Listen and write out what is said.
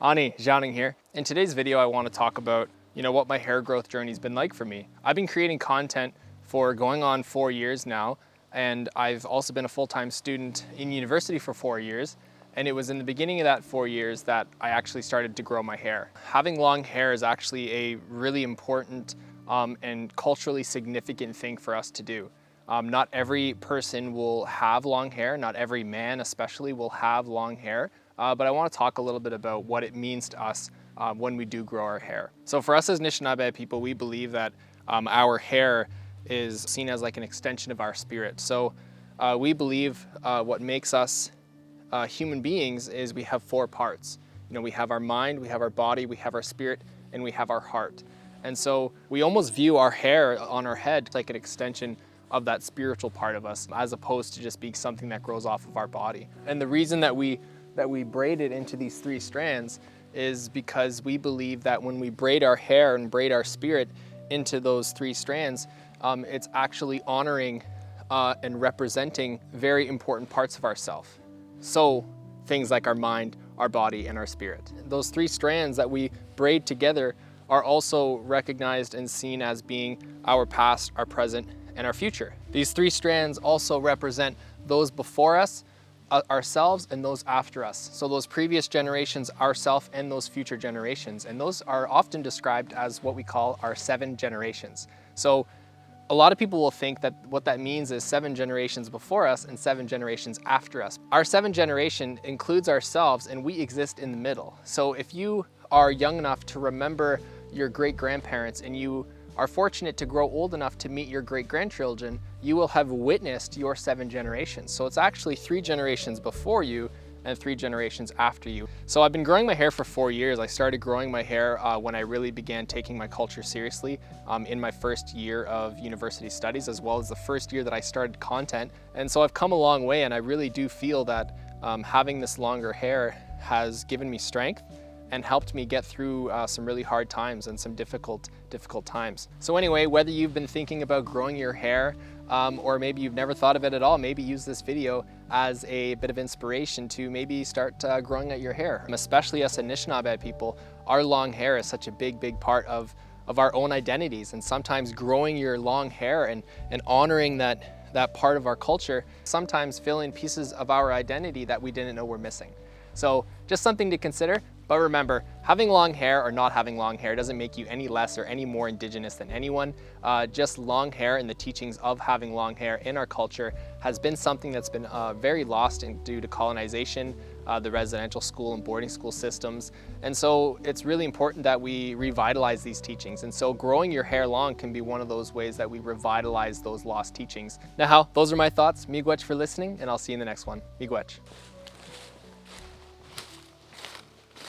Aanii, Zhao here. In today's video, I want to talk about, what my hair growth journey's been like for me. I've been creating content for going on 4 years now, and I've also been a full-time student in university for 4 years. And it was in the beginning of that 4 years that I actually started to grow my hair. Having long hair is actually a really important and culturally significant thing for us to do. Not every person will have long hair, not every man especially will have long hair, but I want to talk a little bit about what it means to us when we do grow our hair. So for us as Anishinaabe people, we believe that our hair is seen as like an extension of our spirit. So we believe what makes us human beings is we have 4 parts. We have our mind, we have our body, we have our spirit, and we have our heart. And so we almost view our hair on our head like an extension of that spiritual part of us, as opposed to just being something that grows off of our body. And the reason that we braid it into these 3 strands is because we believe that when we braid our hair and braid our spirit into those 3 strands, it's actually honoring and representing very important parts of ourselves. So things like our mind, our body, and our spirit. Those 3 strands that we braid together are also recognized and seen as being our past, our present, and our future. These 3 strands also represent those before us, ourselves, and those after us. So those previous generations, ourselves, and those future generations. And those are often described as what we call our 7 generations. So a lot of people will think that what that means is 7 generations before us and 7 generations after us. Our 7th generation includes ourselves, and we exist in the middle. So if you are young enough to remember your great-grandparents and you are fortunate to grow old enough to meet your great-grandchildren, you will have witnessed your 7 generations. So it's actually 3 generations before you and 3 generations after you. So I've been growing my hair for 4 years. I started growing my hair when I really began taking my culture seriously in my first year of university studies, as well as the first year that I started content. And so I've come a long way, and I really do feel that having this longer hair has given me strength and helped me get through some really hard times and some difficult times. So anyway, whether you've been thinking about growing your hair or maybe you've never thought of it at all, maybe use this video as a bit of inspiration to maybe start growing out your hair. Especially us Anishinaabe people, our long hair is such a big part of our own identities, and sometimes growing your long hair and honoring that part of our culture sometimes fill in pieces of our identity that we didn't know were missing. So just something to consider. But remember, having long hair or not having long hair doesn't make you any less or any more Indigenous than anyone. Just long hair and the teachings of having long hair in our culture has been something that's been very lost due to colonization, the residential school and boarding school systems. And so it's really important that we revitalize these teachings. And so growing your hair long can be one of those ways that we revitalize those lost teachings. Now, those are my thoughts. Miigwech for listening, and I'll see you in the next one. Miigwech.